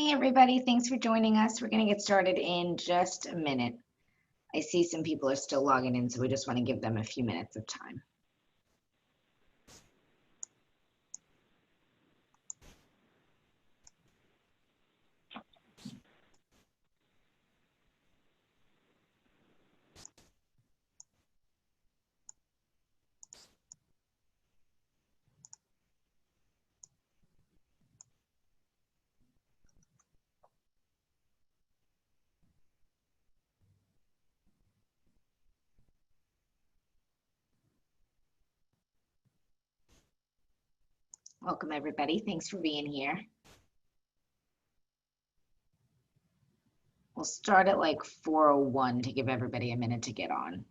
Hey everybody, thanks for joining us. We're going to get started in just a minute. I see some people are still logging in, so we just want to give them a few minutes of time. Welcome everybody, thanks for being here. We'll start at like 4:01 to give everybody a minute to get on.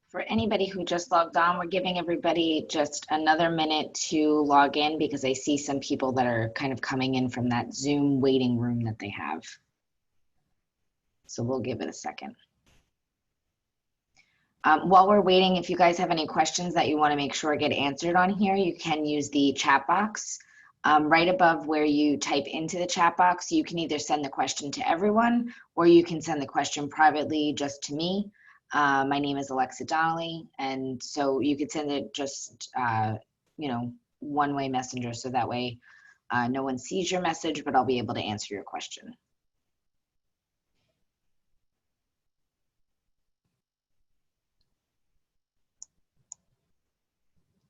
For anybody who just logged on, we're giving everybody just another minute to log in because I see some people that are kind of coming in from that Zoom waiting room that they have. So we'll give it a second. While we're waiting, if you guys have any questions that you want to make sure get answered on here, you can use the chat box. Right above where you type into the chat box, you can either send the question to everyone or you can send the question privately just to me. My name is Alexa Donnelly, and so you could send it just, one-way messenger, so that way no one sees your message, but I'll be able to answer your question.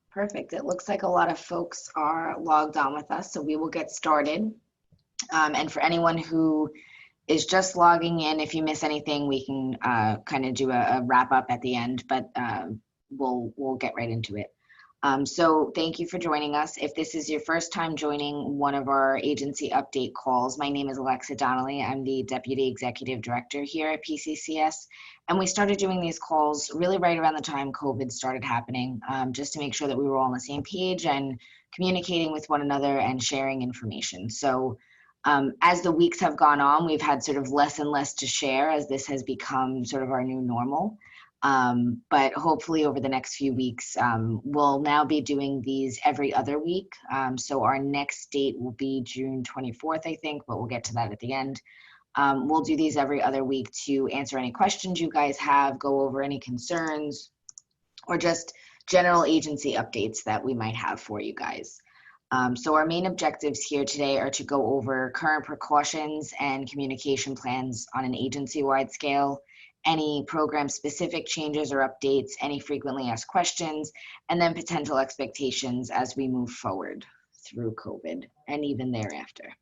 Perfect. It looks like a lot of folks are logged on with us, so we will get started. And for anyone who is just logging in, if you miss anything, we can kind of do a wrap up at the end, but we'll get right into it. So thank you for joining us. If this is your first time joining one of our agency update calls, my name is Alexa Donnelly. I'm the Deputy Executive Director here at PCCS. And we started doing these calls really right around the time COVID started happening, just to make sure that we were all on the same page and communicating with one another and sharing information. So as the weeks have gone on, we've had sort of less and less to share as this has become sort of our new normal. But hopefully over the next few weeks, we'll now be doing these every other week. So our next date will be June 24th, I think, but we'll get to that at the end. We'll do these every other week to answer any questions you guys have, go over any concerns, or just general agency updates that we might have for you guys. So our main objectives here today are to go over current precautions and communication plans on an agency-wide scale, any program-specific changes or updates, any frequently asked questions, and then potential expectations as we move forward through COVID and even thereafter.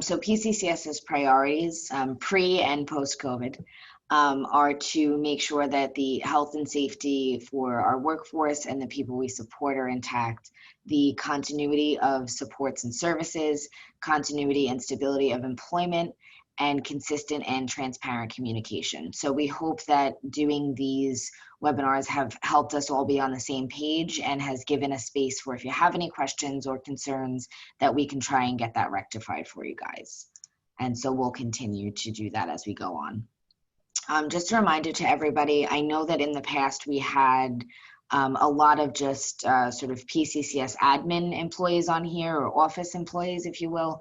So PCCS's priorities pre and post-COVID are to make sure that the health and safety for our workforce and the people we support are intact, the continuity of supports and services, continuity and stability of employment, and consistent and transparent communication. So we hope that doing these webinars have helped us all be on the same page and has given a space for if you have any questions or concerns that we can try and get that rectified for you guys. And so we'll continue to do that as we go on. Just a reminder to everybody, I know that in the past we had a lot of just sort of PCCS admin employees on here, or office employees, if you will.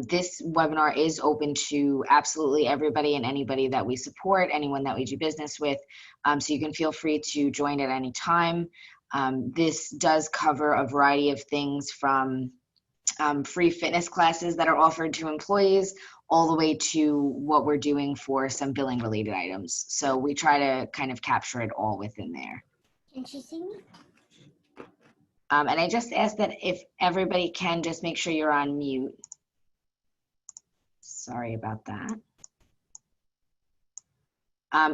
This webinar is open to absolutely everybody and anybody that we support, anyone that we do business with. So you can feel free to join at any time. This does cover a variety of things from free fitness classes that are offered to employees all the way to what we're doing for some billing related items. So we try to kind of capture it all within there. Can she see me? And I just ask that if everybody can just make sure you're on mute. Sorry about that.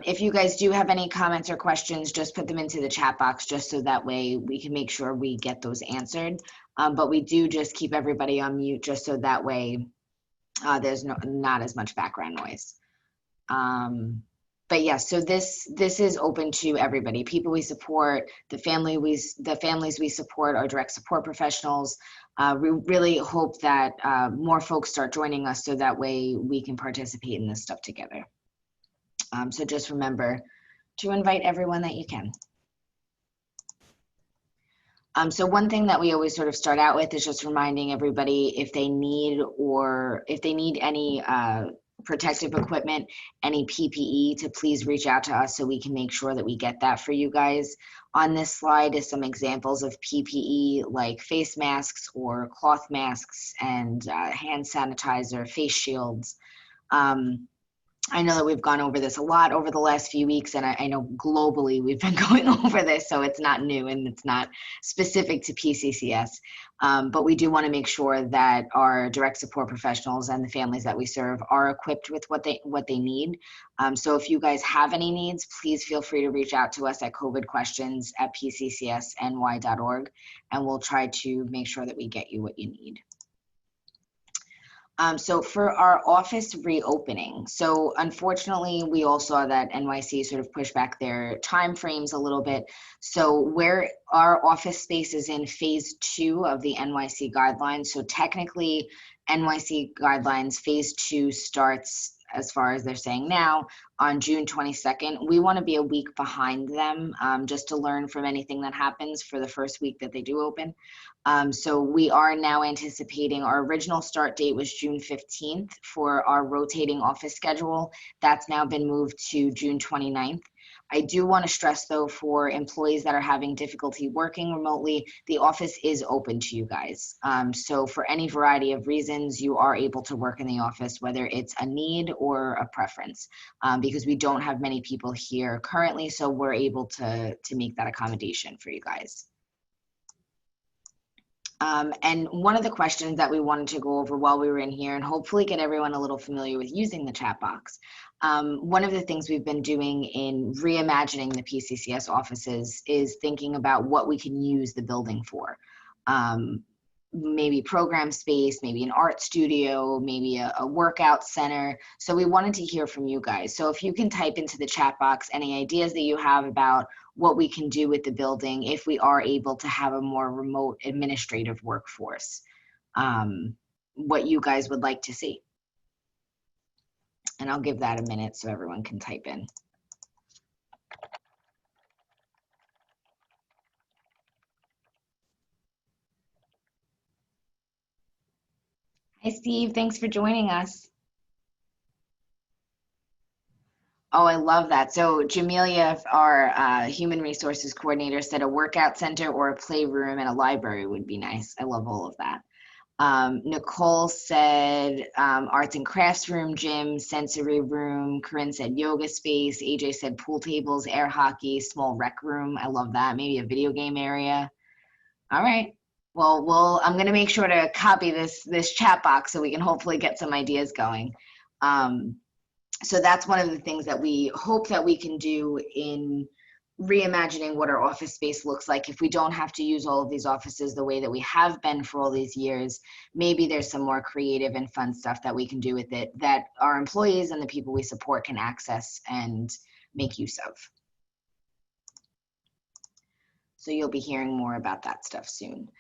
If you guys do have any comments or questions, just put them into the chat box just so that way we can make sure we get those answered. But we do just keep everybody on mute just so that way there's not as much background noise. But yes, so this is open to everybody. People we support, the families we support, our direct support professionals. We really hope that more folks start joining us so that way we can participate in this stuff together. So just remember to invite everyone that you can. So one thing that we always sort of start out with is just reminding everybody if they need any protective equipment, any PPE, to please reach out to us so we can make sure that we get that for you guys. On this slide is some examples of PPE like face masks or cloth masks and hand sanitizer, face shields. I know that we've gone over this a lot over the last few weeks, and I know globally we've been going over this, so it's not new and it's not specific to PCCS. But we do want to make sure that our direct support professionals and the families that we serve are equipped with what they need. So if you guys have any needs, please feel free to reach out to us at covidquestions@pccsny.org, and we'll try to make sure that we get you what you need. So for our office reopening, so unfortunately we all saw that NYC sort of pushed back their timeframes a little bit. So where our office space is in phase 2 of the NYC guidelines. So technically NYC guidelines phase 2 starts, as far as they're saying now, on June 22nd. We want to be a week behind them just to learn from anything that happens for the first week that they do open. So we are now anticipating, our original start date was June 15th for our rotating office schedule. That's now been moved to June 29th. I do want to stress though, for employees that are having difficulty working remotely, the office is open to you guys. So for any variety of reasons, you are able to work in the office, whether it's a need or a preference, because we don't have many people here currently, so we're able to make that accommodation for you guys. And one of the questions that we wanted to go over while we were in here and hopefully get everyone a little familiar with using the chat box. One of the things we've been doing in reimagining the PCCS offices is thinking about what we can use the building for. Maybe program space, maybe an art studio, maybe a workout center. So we wanted to hear from you guys. So if you can type into the chat box any ideas that you have about what we can do with the building if we are able to have a more remote administrative workforce, what you guys would like to see. And I'll give that a minute so everyone can type in. Hi, Steve. Thanks for joining us. Oh, I love that. So Jamelia, our human resources coordinator, said a workout center or a playroom and a library would be nice. I love all of that. Nicole said arts and crafts room, gym, sensory room. Corinne said yoga space. AJ said pool tables, air hockey, small rec room. I love that. Maybe a video game area. All right. Well, I'm going to make sure to copy this chat box so we can hopefully get some ideas going. So that's one of the things that we hope that we can do in reimagining what our office space looks like. If we don't have to use all of these offices the way that we have been for all these years, maybe there's some more creative and fun stuff that we can do with it that our employees and the people we support can access and make use of. So you'll be hearing more about that stuff soon.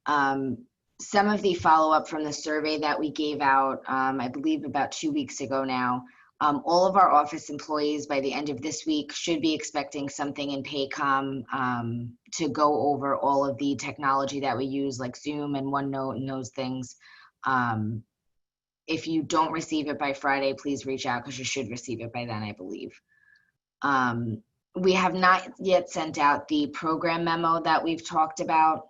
Some of the follow-up from the survey that we gave out, I believe about 2 weeks ago now, all of our office employees by the end of this week should be expecting something in Paycom to go over all of the technology that we use, like Zoom and OneNote and those things. If you don't receive it by Friday, please reach out because you should receive it by then, I believe. We have not yet sent out the program memo that we've talked about.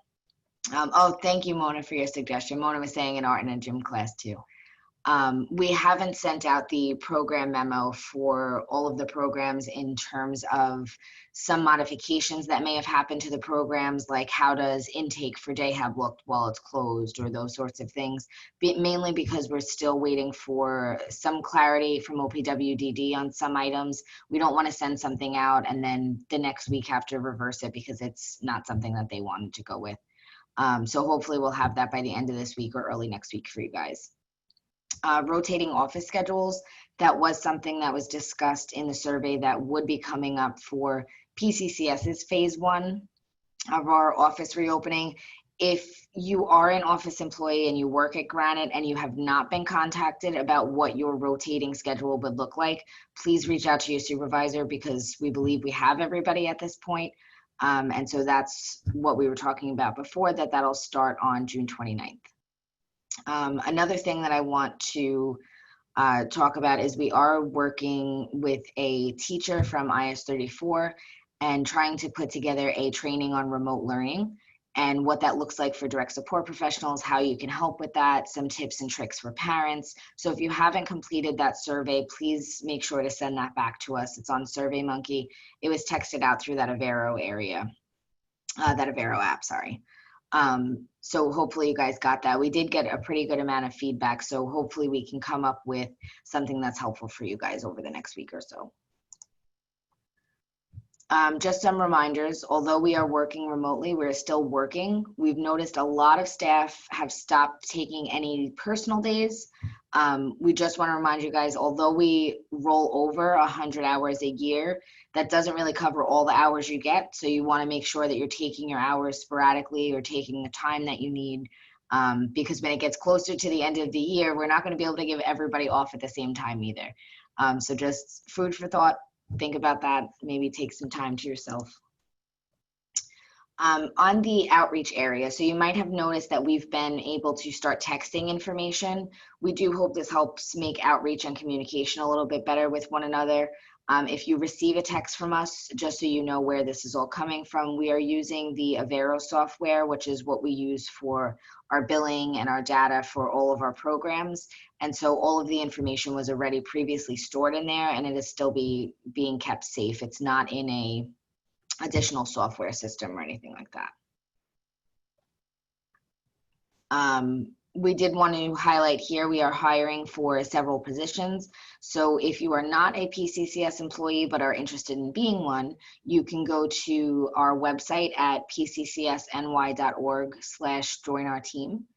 Oh, thank you, Mona, for your suggestion. Mona was saying an art and a gym class too. We haven't sent out the program memo for all of the programs in terms of some modifications that may have happened to the programs, like how does intake for day have looked while it's closed, or those sorts of things, mainly because we're still waiting for some clarity from OPWDD on some items. We don't want to send something out and then the next week have to reverse it because it's not something that they wanted to go with. So hopefully we'll have that by the end of this week or early next week for you guys. Rotating office schedules, that was something that was discussed in the survey that would be coming up for PCCS's phase 1 of our office reopening. If you are an office employee and you work at Granite and you have not been contacted about what your rotating schedule would look like, please reach out to your supervisor, because we believe we have everybody at this point. And so that's what we were talking about before, that'll start on June 29th. Another thing that I want to talk about is we are working with a teacher from IS34 and trying to put together a training on remote learning and what that looks like for direct support professionals, how you can help with that, some tips and tricks for parents. So if you haven't completed that survey, please make sure to send that back to us. It's on SurveyMonkey. It was texted out through that Avero app, sorry. So hopefully you guys got that. We did get a pretty good amount of feedback, so hopefully we can come up with something that's helpful for you guys over the next week or so. Just some reminders, although we are working remotely, we're still working. We've noticed a lot of staff have stopped taking any personal days. We just want to remind you guys, although we roll over 100 hours a year, that doesn't really cover all the hours you get. So you want to make sure that you're taking your hours sporadically or taking the time that you need, because when it gets closer to the end of the year, we're not going to be able to give everybody off at the same time either. So just food for thought. Think about that. Maybe take some time to yourself. On the outreach area, so you might have noticed that we've been able to start texting information. We do hope this helps make outreach and communication a little bit better with one another. If you receive a text from us, just so you know where this is all coming from, we are using the Avero software, which is what we use for our billing and our data for all of our programs. And so all of the information was already previously stored in there, and it is still being kept safe. It's not in a additional software system or anything like that. We did want to highlight here, we are hiring for several positions. So if you are not a PCCS employee but are interested in being one, you can go to our website at pccsny.org/join-our-team.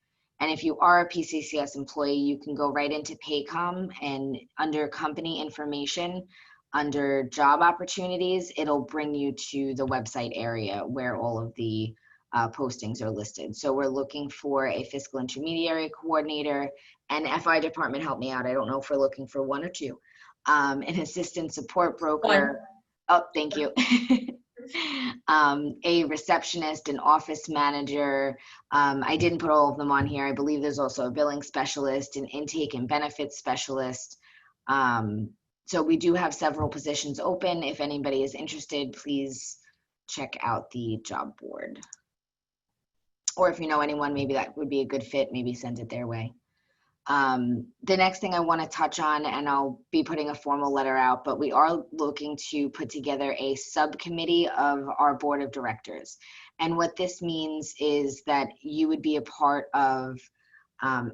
And if you are a PCCS employee, you can go right into Paycom, and under company information, under job opportunities, it'll bring you to the website area where all of the postings are listed. So we're looking for a fiscal intermediary coordinator, and FI department, help me out. I don't know if we're looking for one or two. An assistant support broker. One. Oh, thank you. A receptionist, an office manager. I didn't put all of them on here. I believe there's also a billing specialist, an intake and benefits specialist. So we do have several positions open. If anybody is interested, please check out the job board. Or if you know anyone, maybe that would be a good fit, maybe send it their way. The next thing I want to touch on, and I'll be putting a formal letter out, but we are looking to put together a subcommittee of our board of directors. And what this means is that you would be a part of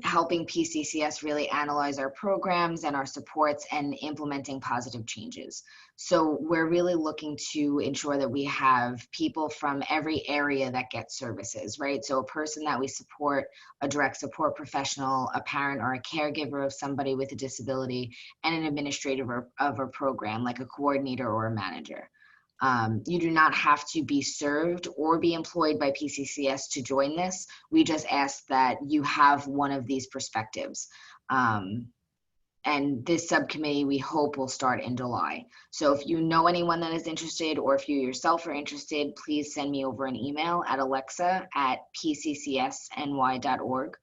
helping PCCS really analyze our programs and our supports and implementing positive changes. So we're really looking to ensure that we have people from every area that gets services, right? So a person that we support, a direct support professional, a parent or a caregiver of somebody with a disability, and an administrator of a program, like a coordinator or a manager. You do not have to be served or be employed by PCCS to join this. We just ask that you have one of these perspectives. And this subcommittee, we hope, will start in July. So if you know anyone that is interested, or if you yourself are interested, please send me over an email at alexa@pccsny.org,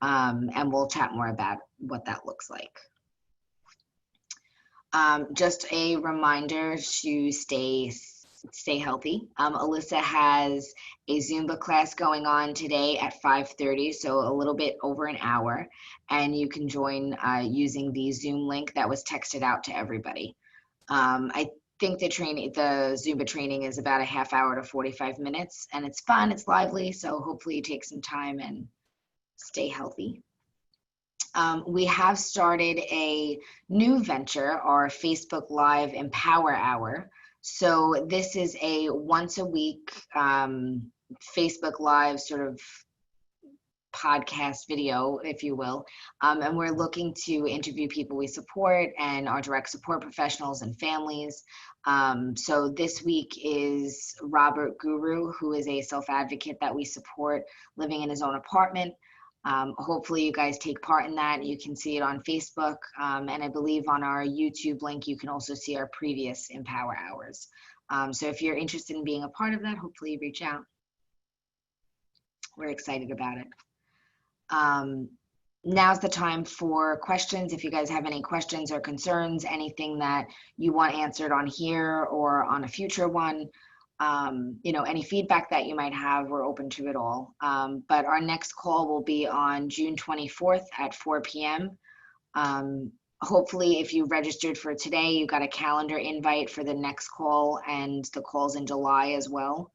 and we'll chat more about what that looks like. Just a reminder to stay stay healthy. Alyssa has a Zumba class going on today at 5:30, so a little bit over an hour, and you can join using the Zoom link that was texted out to everybody. I think the Zumba training is about a half hour to 45 minutes, and it's fun, it's lively, so hopefully you take some time and stay healthy. We have started a new venture, our Facebook Live Empower Hour. So this is a once a week Facebook Live sort of podcast video, if you will. And we're looking to interview people we support and our direct support professionals and families. So this week is Robert Guru, who is a self-advocate that we support living in his own apartment. Hopefully you guys take part in that. You can see it on Facebook. And I believe on our YouTube link, you can also see our previous Empower Hours. So if you're interested in being a part of that, hopefully you reach out. We're excited about it. Now's the time for questions. If you guys have any questions or concerns, anything that you want answered on here or on a future one, any feedback that you might have, we're open to it all. But our next call will be on June 24th at 4 p.m. Hopefully, if you registered for today, you got a calendar invite for the next call and the calls in July as well.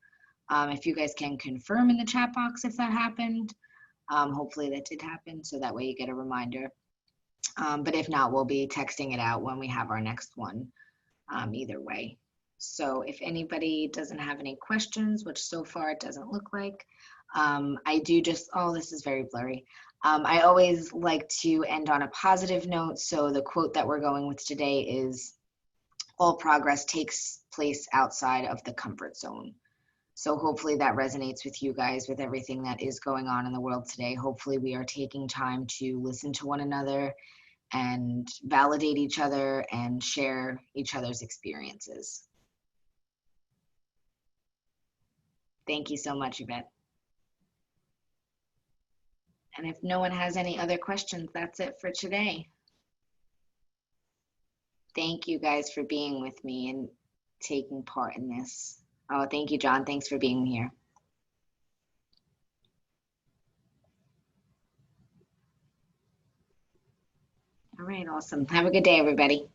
If you guys can confirm in the chat box if that happened. Hopefully that did happen, so that way you get a reminder. But if not, we'll be texting it out when we have our next one, either way. So if anybody doesn't have any questions, which so far it doesn't look like, I do just, oh, this is very blurry. I always like to end on a positive note. So the quote that we're going with today is, all progress takes place outside of the comfort zone. So hopefully that resonates with you guys with everything that is going on in the world today. Hopefully we are taking time to listen to one another and validate each other and share each other's experiences. Thank you so much, Yvette. And if no one has any other questions, that's it for today. Thank you guys for being with me and taking part in this. Oh, thank you, John. Thanks for being here. All right, awesome. Have a good day, everybody.